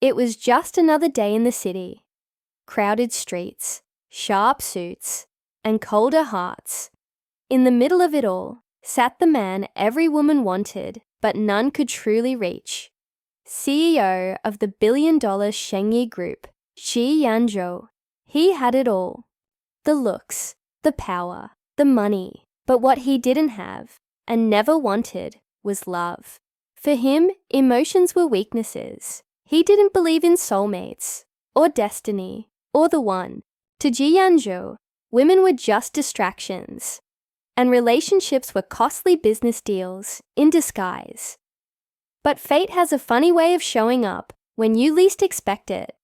It was just another day in the city. Crowded streets, sharp suits, and colder hearts. In the middle of it all sat the man every woman wanted, but none could truly reach. CEO of the billion-dollar Shengyi Group, Ji Yanzhou. He had it all. The looks, the power, the money. But what he didn't have, and never wanted, was love. For him, emotions were weaknesses. He didn't believe in soulmates, or destiny, or the one. To Ji Yanzhou, women were just distractions, and relationships were costly business deals in disguise. But fate has a funny way of showing up when you least expect it.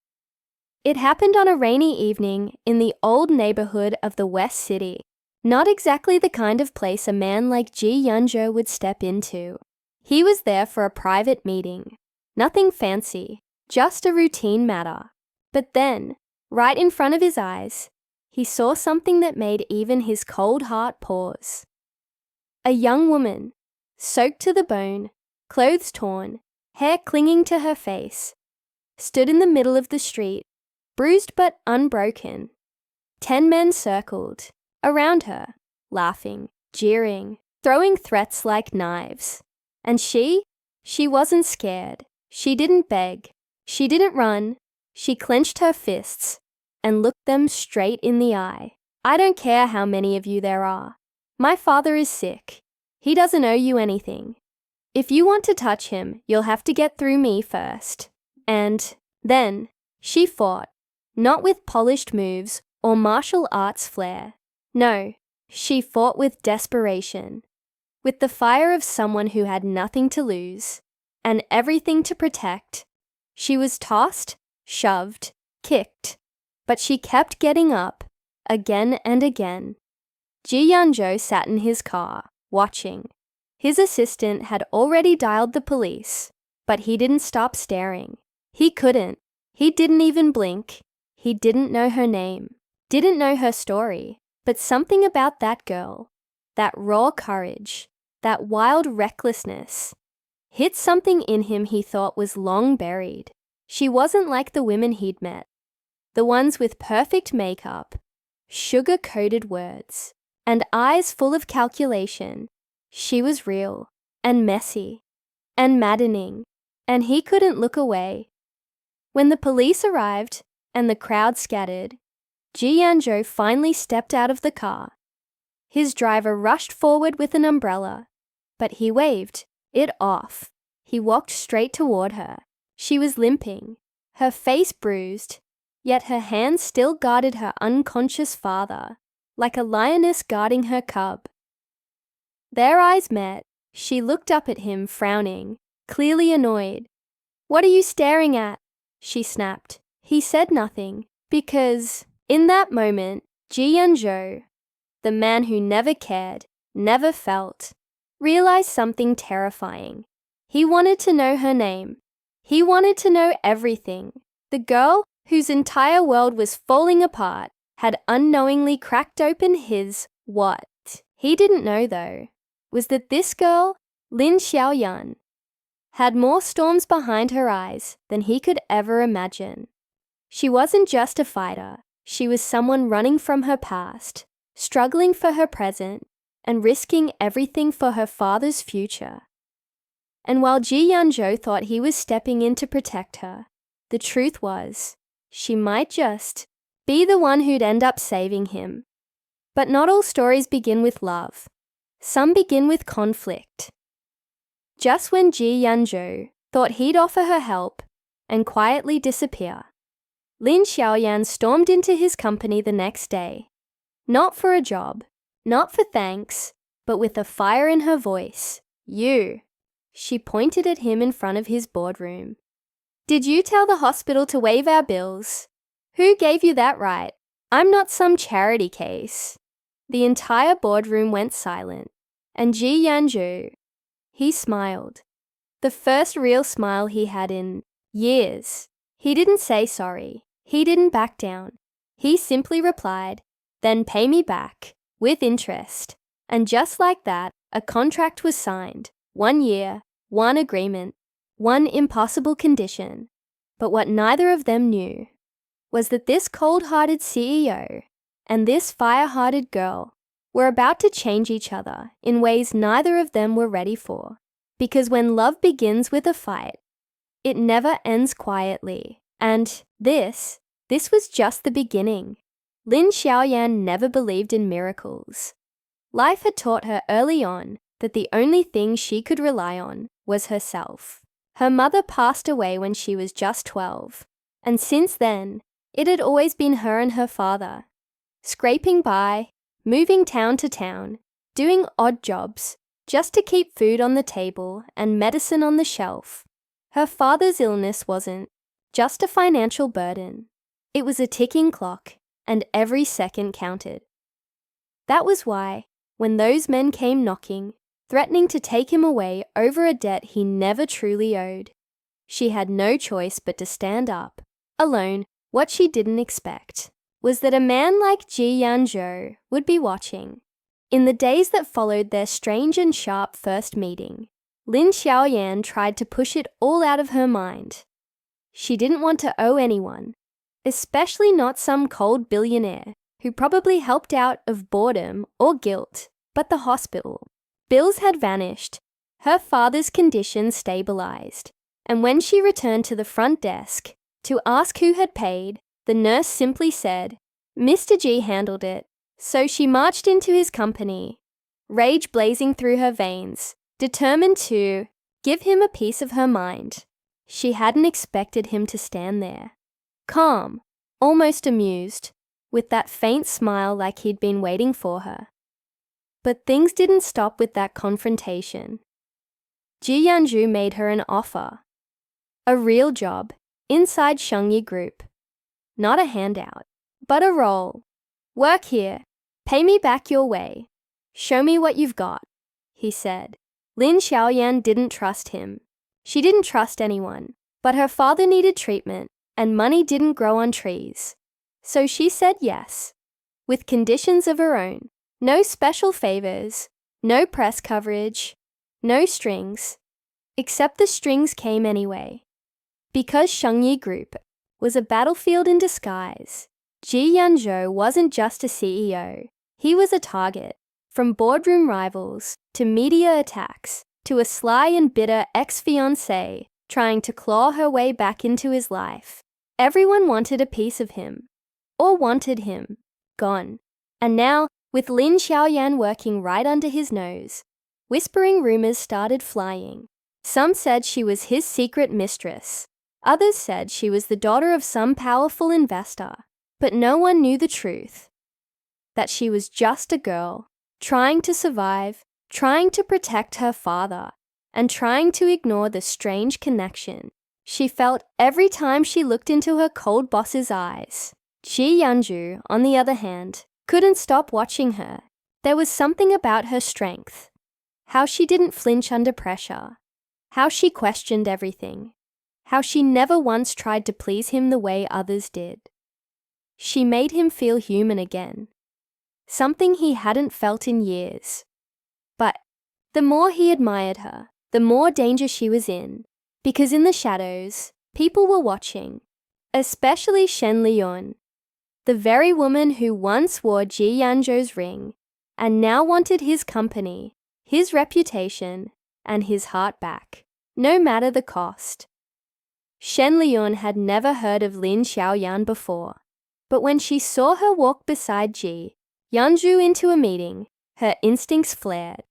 It happened on a rainy evening in the old neighborhood of the West City. Not exactly the kind of place a man like Ji Yanzhou would step into. He was there for a private meeting. Nothing fancy, just a routine matter. But then, right in front of his eyes, he saw something that made even his cold heart pause. A young woman, soaked to the bone, clothes torn, hair clinging to her face, stood in the middle of the street, bruised but unbroken. 10 men circled around her, laughing, jeering, throwing threats like knives. And she wasn't scared. She didn't beg. She didn't run. She clenched her fists and looked them straight in the eye. I don't care how many of you there are. My father is sick. He doesn't owe you anything. If you want to touch him, you'll have to get through me first. And then she fought, not with polished moves or martial arts flair. No, she fought with desperation, with the fire of someone who had nothing to lose and everything to protect. She was tossed, shoved, kicked, but she kept getting up, again and again. Ji Yanzhou sat in his car, watching. His assistant had already dialed the police, but he didn't stop staring. He couldn't. He didn't even blink. He didn't know her name, didn't know her story. But something about that girl, that raw courage, that wild recklessness, hit something in him he thought was long buried. She wasn't like the women he'd met, the ones with perfect makeup, sugar-coated words, and eyes full of calculation. She was real, and messy, and maddening, and he couldn't look away. When the police arrived and the crowd scattered, Ji Yanzhou finally stepped out of the car. His driver rushed forward with an umbrella, but he waved it off. He walked straight toward her. She was limping, her face bruised, yet her hands still guarded her unconscious father, like a lioness guarding her cub. Their eyes met. She looked up at him, frowning, clearly annoyed. "What are you staring at?" she snapped. He said nothing, because in that moment, Ji Yanzhou, the man who never cared, never felt, realized something terrifying. He wanted to know her name. He wanted to know everything. The girl whose entire world was falling apart had unknowingly cracked open his what he didn't know, though, was that this girl, Lin Xiaoyan, had more storms behind her eyes than he could ever imagine. She wasn't just a fighter. She was someone running from her past, struggling for her present, and risking everything for her father's future. And while Ji Yanzhou thought he was stepping in to protect her, the truth was, she might just be the one who'd end up saving him. But not all stories begin with love. Some begin with conflict. Just when Ji Yanzhou thought he'd offer her help and quietly disappear, Lin Xiaoyan stormed into his company the next day. Not for a job, not for thanks, but with a fire in her voice. "You." She pointed at him in front of his boardroom. "Did you tell the hospital to waive our bills? Who gave you that right? I'm not some charity case." The entire boardroom went silent, and Ji Yanzhou, he smiled. The first real smile he had in years. He didn't say sorry. He didn't back down. He simply replied, "Then pay me back, with interest." And just like that, a contract was signed. 1 year, one agreement, one impossible condition. But what neither of them knew was that this cold-hearted CEO and this fire-hearted girl were about to change each other in ways neither of them were ready for. Because when love begins with a fight, it never ends quietly. And this was just the beginning. Lin Xiaoyan never believed in miracles. Life had taught her early on that the only thing she could rely on was herself. Her mother passed away when she was just 12, and since then, it had always been her and her father, scraping by, moving town to town, doing odd jobs, just to keep food on the table and medicine on the shelf. Her father's illness wasn't just a financial burden. It was a ticking clock, and every second counted. That was why, when those men came knocking, threatening to take him away over a debt he never truly owed, she had no choice but to stand up, alone. What she didn't expect was that a man like Ji Yanzhou would be watching. In the days that followed their strange and sharp first meeting, Lin Xiaoyan tried to push it all out of her mind. She didn't want to owe anyone, especially not some cold billionaire who probably helped out of boredom or guilt, but the hospital. Bills had vanished, her father's condition stabilized, and when she returned to the front desk to ask who had paid, the nurse simply said, "Mr. G handled it." So she marched into his company, rage blazing through her veins, determined to give him a piece of her mind. She hadn't expected him to stand there, calm, almost amused, with that faint smile like he'd been waiting for her. But things didn't stop with that confrontation. Ji Yanzhou made her an offer. A real job, inside Shengyi Group. Not a handout, but a role. "Work here, pay me back your way. Show me what you've got," he said. Lin Xiaoyan didn't trust him. She didn't trust anyone, but her father needed treatment, and money didn't grow on trees. So she said yes, with conditions of her own. No special favors, no press coverage, no strings. Except the strings came anyway. Because Shengyi Group was a battlefield in disguise, Ji Yanzhou wasn't just a CEO. He was a target, from boardroom rivals to media attacks to a sly and bitter ex-fiancée trying to claw her way back into his life. Everyone wanted a piece of him, or wanted him gone. And now, with Lin Xiaoyan working right under his nose, whispering rumors started flying. Some said she was his secret mistress. Others said she was the daughter of some powerful investor. But no one knew the truth. That she was just a girl, trying to survive, trying to protect her father, and trying to ignore the strange connection she felt every time she looked into her cold boss's eyes. Ji Yanzhou, on the other hand, couldn't stop watching her. There was something about her strength, how she didn't flinch under pressure, how she questioned everything, how she never once tried to please him the way others did. She made him feel human again, something he hadn't felt in years. But the more he admired her, the more danger she was in, because in the shadows, people were watching, especially Shen Liyun, the very woman who once wore Ji Yanzhou's ring and now wanted his company, his reputation, and his heart back, no matter the cost. Shen Liyun had never heard of Lin Xiaoyan before, but when she saw her walk beside Ji Yanzhou into a meeting, her instincts flared.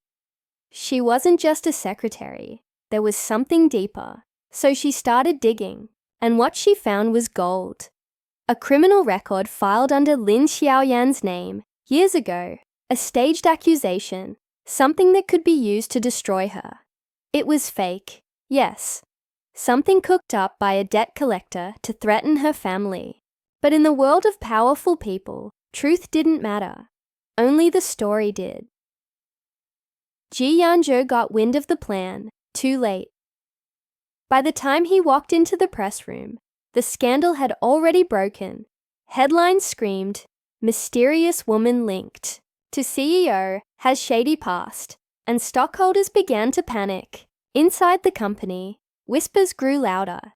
She wasn't just a secretary, there was something deeper, so she started digging, and what she found was gold. A criminal record filed under Lin Xiaoyan's name years ago, a staged accusation, something that could be used to destroy her. It was fake, yes, something cooked up by a debt collector to threaten her family. But in the world of powerful people, truth didn't matter. Only the story did. Ji Yanzhou got wind of the plan, too late. By the time he walked into the press room, the scandal had already broken. Headlines screamed, "Mysterious woman linked to CEO has shady past," and stockholders began to panic. Inside the company, whispers grew louder.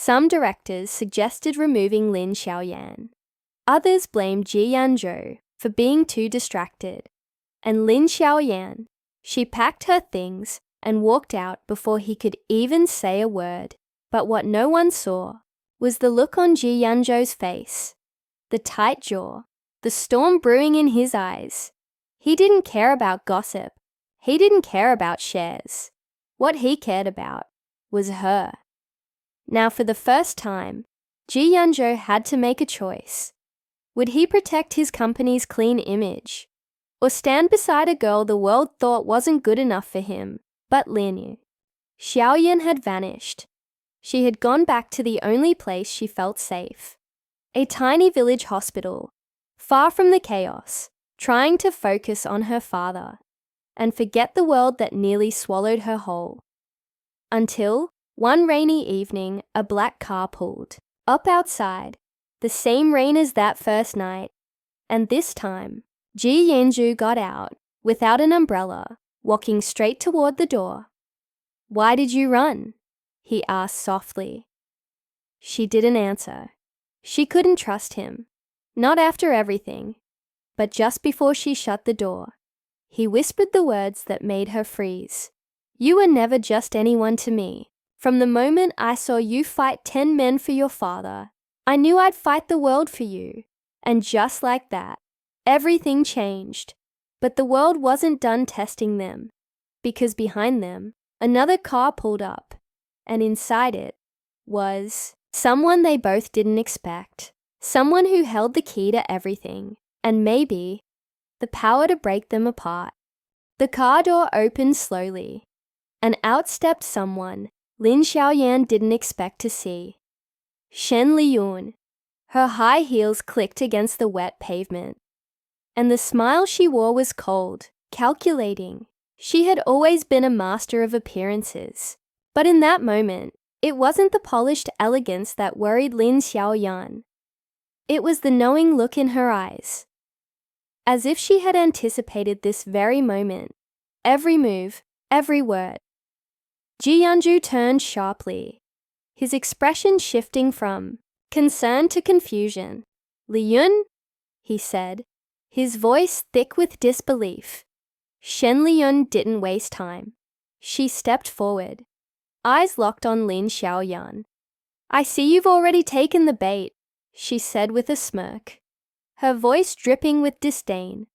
Some directors suggested removing Lin Xiaoyan. Others blamed Ji Yanzhou for being too distracted. And Lin Xiaoyan, she packed her things and walked out before he could even say a word. But what no one saw was the look on Ji Yanzhou's face, the tight jaw, the storm brewing in his eyes. He didn't care about gossip. He didn't care about shares. What he cared about was her. Now, for the first time, Ji Yanzhou had to make a choice. Would he protect his company's clean image, or stand beside a girl the world thought wasn't good enough for him, but Lin Xiaoyan had vanished. She had gone back to the only place she felt safe, a tiny village hospital, far from the chaos, trying to focus on her father and forget the world that nearly swallowed her whole. Until one rainy evening, a black car pulled up outside, the same rain as that first night, and this time, Ji Yanzhou got out without an umbrella, walking straight toward the door. "Why did you run?" he asked softly. She didn't answer. She couldn't trust him, not after everything. But just before she shut the door, he whispered the words that made her freeze. "You were never just anyone to me. From the moment I saw you fight 10 men for your father, I knew I'd fight the world for you." And just like that, everything changed. But the world wasn't done testing them, because behind them, another car pulled up, and inside it was someone they both didn't expect. Someone who held the key to everything, and maybe the power to break them apart. The car door opened slowly, and out stepped someone Lin Xiaoyan didn't expect to see. Shen Liyun. Her high heels clicked against the wet pavement, and the smile she wore was cold, calculating. She had always been a master of appearances, but in that moment, it wasn't the polished elegance that worried Lin Xiaoyan. It was the knowing look in her eyes, as if she had anticipated this very moment, every move, every word. Ji Yanzhou turned sharply, his expression shifting from concern to confusion. "Liyun?" he said, his voice thick with disbelief. Shen Liyun didn't waste time. She stepped forward, eyes locked on Lin Xiaoyan. "I see you've already taken the bait," she said with a smirk, her voice dripping with disdain.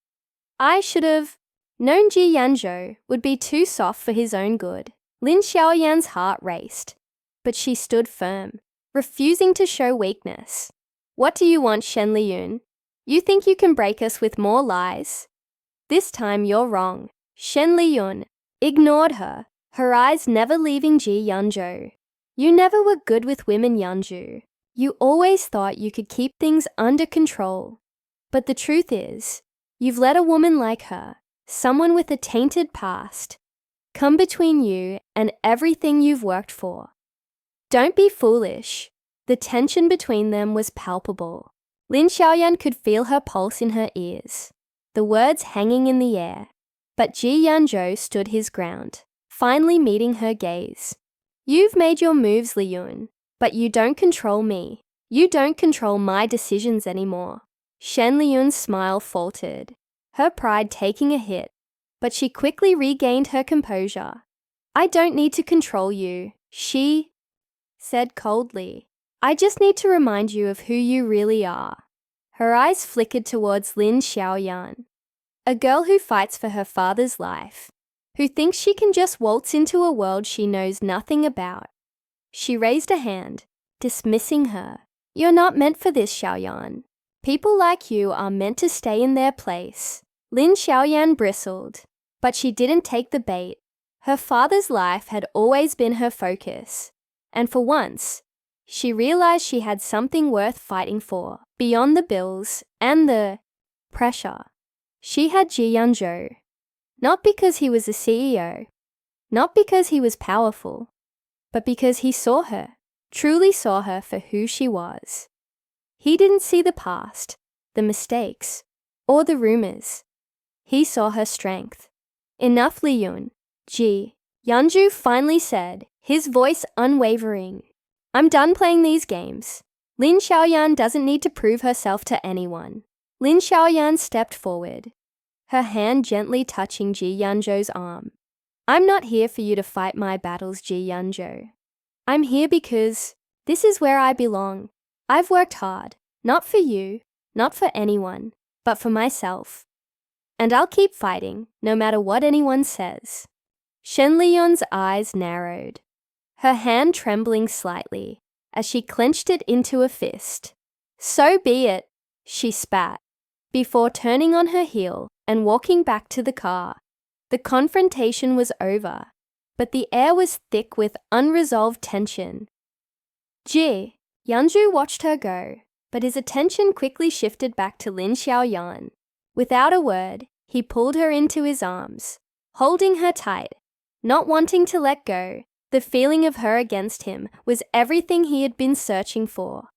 "I should have known Ji Yanzhou would be too soft for his own good." Lin Xiaoyan's heart raced, but she stood firm, refusing to show weakness. "What do you want, Shen Liyun? You think you can break us with more lies? This time you're wrong." Shen Liyun ignored her, her eyes never leaving Ji Yanzhou. "You never were good with women, Yanzhou. You always thought you could keep things under control. But the truth is, you've let a woman like her, someone with a tainted past, come between you and everything you've worked for. Don't be foolish." The tension between them was palpable. Lin Xiaoyan could feel her pulse in her ears, the words hanging in the air. But Ji Yanzhou stood his ground, finally meeting her gaze. "You've made your moves, Liyun, but you don't control me. You don't control my decisions anymore." Shen Liyun's smile faltered, her pride taking a hit, but she quickly regained her composure. "I don't need to control you," she said coldly. "I just need to remind you of who you really are." Her eyes flickered towards Lin Xiaoyan, a girl who fights for her father's life, who thinks she can just waltz into a world she knows nothing about. She raised a hand, dismissing her. "You're not meant for this, Xiaoyan. People like you are meant to stay in their place." Lin Xiaoyan bristled, but she didn't take the bait. Her father's life had always been her focus, and for once, she realized she had something worth fighting for, beyond the bills and the pressure. She had Ji Yanzhou, not because he was the CEO, not because he was powerful, but because he saw her, truly saw her for who she was. He didn't see the past, the mistakes, or the rumors. He saw her strength. "Enough, Liyun," Ji Yanzhou finally said, his voice unwavering. I'm done playing these games. Lin Xiaoyan doesn't need to prove herself to anyone. Lin Xiaoyan stepped forward, her hand gently touching Ji Yanzhou's arm. I'm not here for you to fight my battles, Ji Yanzhou. I'm here because this is where I belong. I've worked hard, not for you, not for anyone, but for myself. And I'll keep fighting, no matter what anyone says. Shen Liyuan's eyes narrowed, her hand trembling slightly as she clenched it into a fist. So be it, she spat, before turning on her heel and walking back to the car. The confrontation was over, but the air was thick with unresolved tension. Ji Yanzhou watched her go, but his attention quickly shifted back to Lin Xiaoyan. Without a word, he pulled her into his arms, holding her tight, not wanting to let go. The feeling of her against him was everything he had been searching for,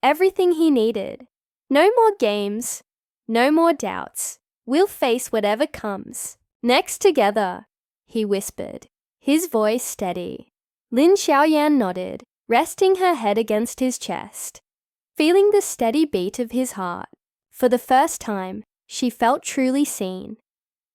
everything he needed. No more games, no more doubts. We'll face whatever comes. Next together, he whispered, his voice steady. Lin Xiaoyan nodded, resting her head against his chest, feeling the steady beat of his heart. For the first time, she felt truly seen.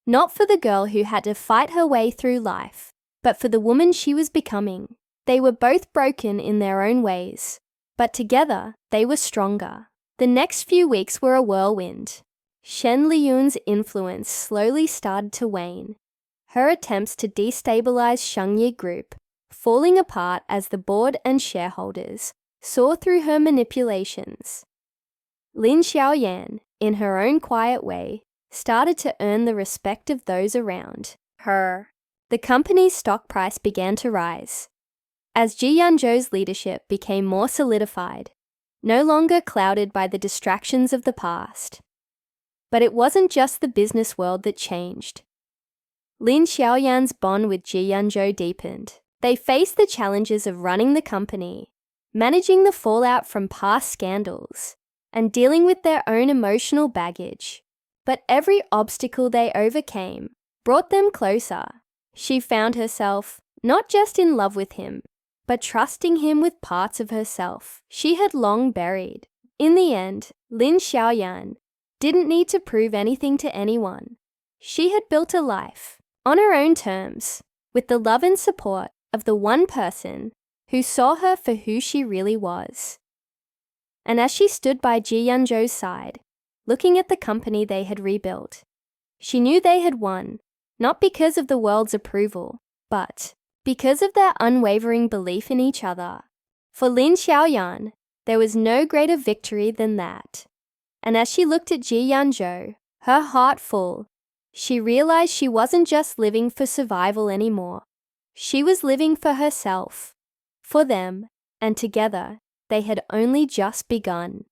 Not for the girl who had to fight her way through life, but for the woman she was becoming. They were both broken in their own ways, but together they were stronger. The next few weeks were a whirlwind. Shen Liyuan's influence slowly started to wane, her attempts to destabilize Shengyi Group falling apart as the board and shareholders saw through her manipulations. Lin Xiaoyan, in her own quiet way, started to earn the respect of those around her. The company's stock price began to rise as Ji Yanzhou's leadership became more solidified, no longer clouded by the distractions of the past. But it wasn't just the business world that changed. Lin Xiaoyan's bond with Ji Yanzhou deepened. They faced the challenges of running the company, managing the fallout from past scandals, and dealing with their own emotional baggage. But every obstacle they overcame brought them closer. She found herself not just in love with him, but trusting him with parts of herself she had long buried. In the end, Lin Xiaoyan didn't need to prove anything to anyone. She had built a life on her own terms, with the love and support of the one person who saw her for who she really was. And as she stood by Ji Yanzhou's side, looking at the company they had rebuilt, she knew they had won, not because of the world's approval, but because of their unwavering belief in each other. For Lin Xiaoyan, there was no greater victory than that. And as she looked at Ji Yanzhou, her heart full, she realized she wasn't just living for survival anymore. She was living for herself, for them, and together they had only just begun.